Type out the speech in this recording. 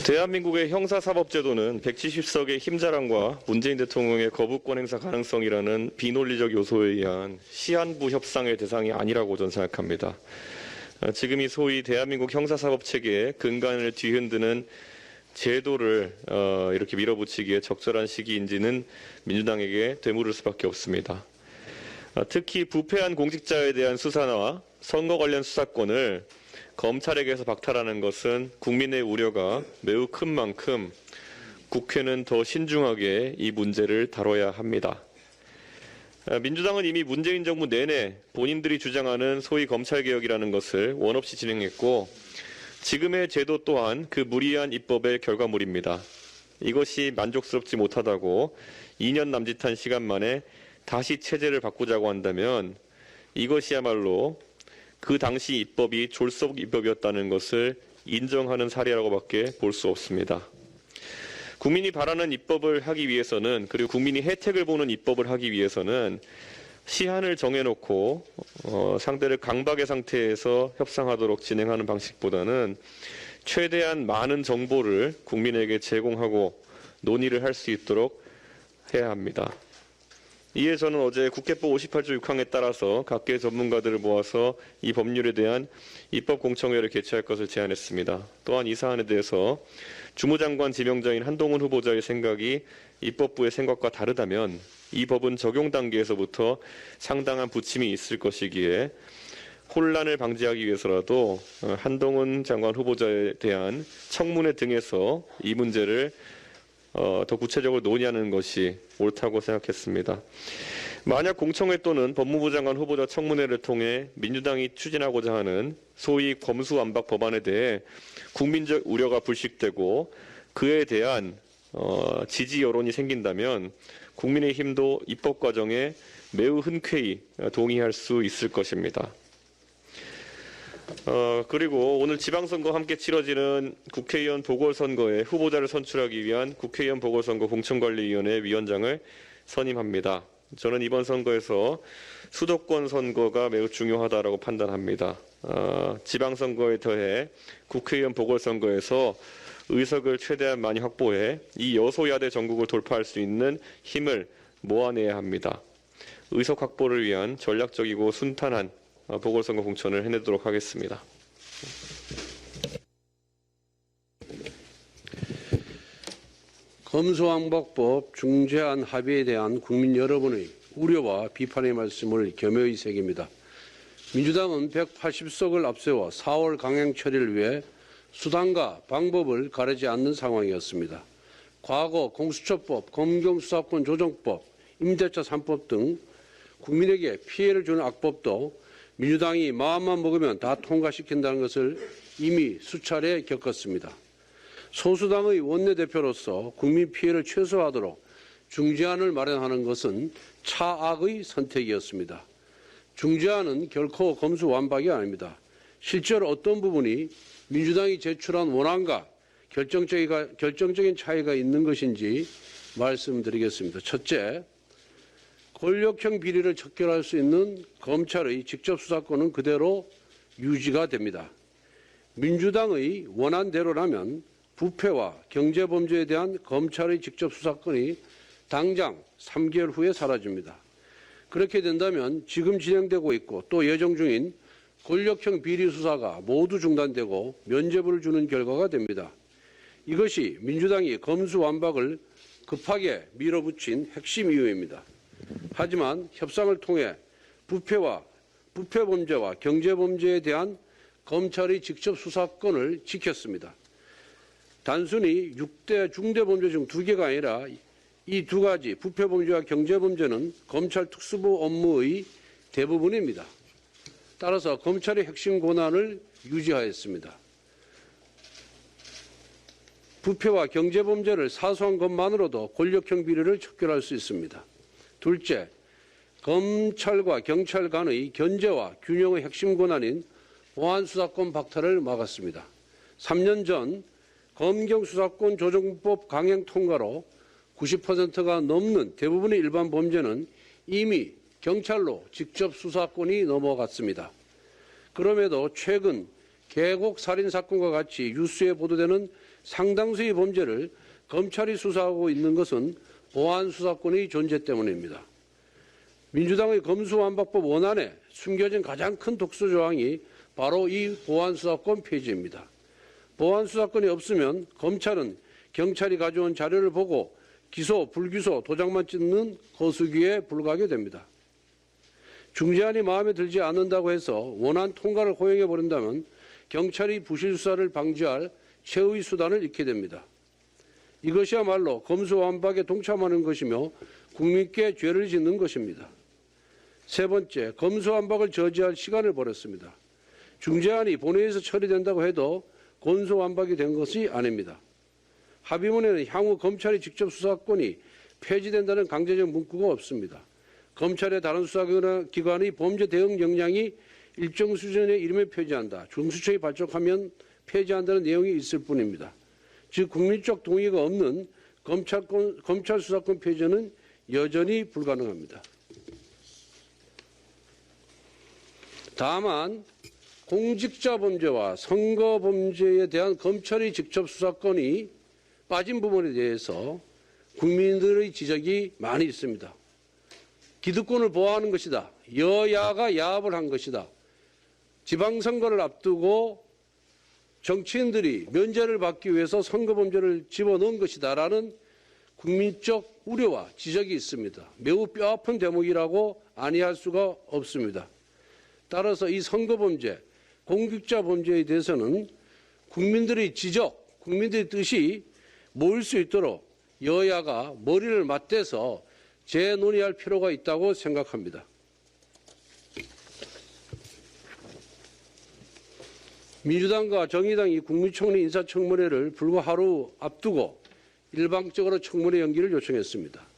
대한민국의 형사사법제도는 170석의 힘자랑과 문재인 대통령의 거부권 행사 가능성이라는 비논리적 요소에 의한 시한부 협상의 대상이 아니라고 저는 생각합니다. 지금 이 소위 대한민국 형사사법체계의 근간을 뒤흔드는 제도를 이렇게 밀어붙이기에 적절한 시기인지는 민주당에게 되물을 수밖에 없습니다. 특히 부패한 공직자에 대한 수사나 선거 관련 수사권을 검찰에게서 박탈하는 것은 국민의 우려가 매우 큰 만큼 국회는 더 신중하게 이 문제를 다뤄야 합니다. 민주당은 이미 문재인 정부 내내 본인들이 주장하는 소위 검찰개혁이라는 것을 원없이 진행했고 지금의 제도 또한 그 무리한 입법의 결과물입니다. 이것이 만족스럽지 못하다고 2년 남짓한 시간 만에 다시 체제를 바꾸자고 한다면 이것이야말로 그 당시 입법이 졸속 입법이었다는 것을 인정하는 사례라고밖에 볼 수 없습니다. 국민이 바라는 입법을 하기 위해서는 그리고 국민이 혜택을 보는 입법을 하기 위해서는 시한을 정해놓고 상대를 강박의 상태에서 협상하도록 진행하는 방식보다는 최대한 많은 정보를 국민에게 제공하고 논의를 할 수 있도록 해야 합니다. 이에 저는 어제 국회법 58조 6항에 따라서 각계 전문가들을 모아서 이 법률에 대한 입법공청회를 개최할 것을 제안했습니다. 또한 이 사안에 대해서 주무장관 지명자인 한동훈 후보자의 생각이 입법부의 생각과 다르다면 이 법은 적용 단계에서부터 상당한 부침이 있을 것이기에 혼란을 방지하기 위해서라도 한동훈 장관 후보자에 대한 청문회 등에서 이 문제를 더 구체적으로 논의하는 것이 옳다고 생각했습니다. 만약 공청회 또는 법무부 장관 후보자 청문회를 통해 민주당이 추진하고자 하는 소위 검수완박 법안에 대해 국민적 우려가 불식되고 그에 대한 지지 여론이 생긴다면 국민의힘도 입법 과정에 매우 흔쾌히 동의할 수 있을 것입니다. 그리고 오늘 지방선거와 함께 치러지는 국회의원 보궐선거에 후보자를 선출하기 위한 국회의원 보궐선거 공천관리위원회 위원장을 선임합니다. 저는 이번 선거에서 수도권 선거가 매우 중요하다고 판단합니다. 지방선거에 더해 국회의원 보궐선거에서 의석을 최대한 많이 확보해 이 여소야대 전국을 돌파할 수 있는 힘을 모아내야 합니다. 의석 확보를 위한 전략적이고 순탄한 보궐선거 공천을 해내도록 하겠습니다. 검수완박법 중재안 합의에 대한 국민 여러분의 우려와 비판의 말씀을 겸허히 새깁니다. 민주당은 180석을 앞세워 4월 강행 처리를 위해 수단과 방법을 가리지 않는 상황이었습니다. 과거 공수처법, 검경수사권 조정법, 임대차 3법 등 국민에게 피해를 주는 악법도 민주당이 마음만 먹으면 다 통과시킨다는 것을 이미 수차례 겪었습니다. 소수당의 원내대표로서 국민 피해를 최소화하도록 중재안을 마련하는 것은 차악의 선택이었습니다. 중재안은 결코 검수완박이 아닙니다. 실제로 어떤 부분이 민주당이 제출한 원안과 결정적인 차이가 있는 것인지 말씀드리겠습니다. 첫째, 권력형 비리를 척결할 수 있는 검찰의 직접 수사권은 그대로 유지가 됩니다. 민주당의 원안대로라면 부패와 경제범죄에 대한 검찰의 직접 수사권이 당장 3개월 후에 사라집니다. 그렇게 된다면 지금 진행되고 있고 또 예정 중인 권력형 비리 수사가 모두 중단되고 면죄부를 주는 결과가 됩니다. 이것이 민주당이 검수완박을 급하게 밀어붙인 핵심 이유입니다. 하지만 협상을 통해 부패범죄와 경제범죄에 대한 검찰의 직접 수사권을 지켰습니다. 단순히 6대 중대범죄 중 2개가 아니라 이 2가지 부패범죄와 경제범죄는 검찰 특수부 업무의 대부분입니다. 따라서 검찰의 핵심 권한을 유지하였습니다. 부패와 경제범죄를 사소한 것만으로도 권력형 비리를 척결할 수 있습니다. 둘째, 검찰과 경찰 간의 견제와 균형의 핵심 권한인 보안수사권 박탈을 막았습니다. 3년 전 검경수사권 조정법 강행 통과로 90%가 넘는 대부분의 일반 범죄는 이미 경찰로 직접 수사권이 넘어갔습니다. 그럼에도 최근 계곡 살인 사건과 같이 뉴스에 보도되는 상당수의 범죄를 검찰이 수사하고 있는 것은 보안 수사권의 존재 때문입니다. 민주당의 검수완박법 원안에 숨겨진 가장 큰 독소 조항이 바로 이 보안 수사권 폐지입니다. 보안 수사권이 없으면 검찰은 경찰이 가져온 자료를 보고 기소, 불기소, 도장만 찍는 거수기에 불과하게 됩니다. 중재안이 마음에 들지 않는다고 해서 원안 통과를 허용해 버린다면 경찰이 부실 수사를 방지할 최후의 수단을 잃게 됩니다. 이것이야말로 검수완박에 동참하는 것이며 국민께 죄를 짓는 것입니다. 세 번째, 검수완박을 저지할 시간을 버렸습니다. 중재안이 본회의에서 처리된다고 해도 검수완박이 된 것이 아닙니다. 합의문에는 향후 검찰이 직접 수사권이 폐지된다는 강제적 문구가 없습니다. 검찰의 다른 수사기관의 범죄 대응 역량이 일정 수준에 이르면 폐지한다. 중수청이 발족하면 폐지한다는 내용이 있을 뿐입니다. 즉 국민적 동의가 없는 검찰 수사권 폐지는 여전히 불가능합니다. 다만 공직자 범죄와 선거 범죄에 대한 검찰의 직접 수사권이 빠진 부분에 대해서 국민들의 지적이 많이 있습니다. 기득권을 보호하는 것이다. 여야가 야합을 한 것이다. 지방선거를 앞두고 정치인들이 면제를 받기 위해서 선거범죄를 집어넣은 것이다 라는 국민적 우려와 지적이 있습니다. 매우 뼈아픈 대목이라고 아니할 수가 없습니다. 따라서 이 선거범죄, 공직자 범죄에 대해서는 국민들의 지적, 국민들의 뜻이 모일 수 있도록 여야가 머리를 맞대서 재논의할 필요가 있다고 생각합니다. 민주당과 정의당이 국무총리 인사청문회를 불과 하루 앞두고 일방적으로 청문회 연기를 요청했습니다.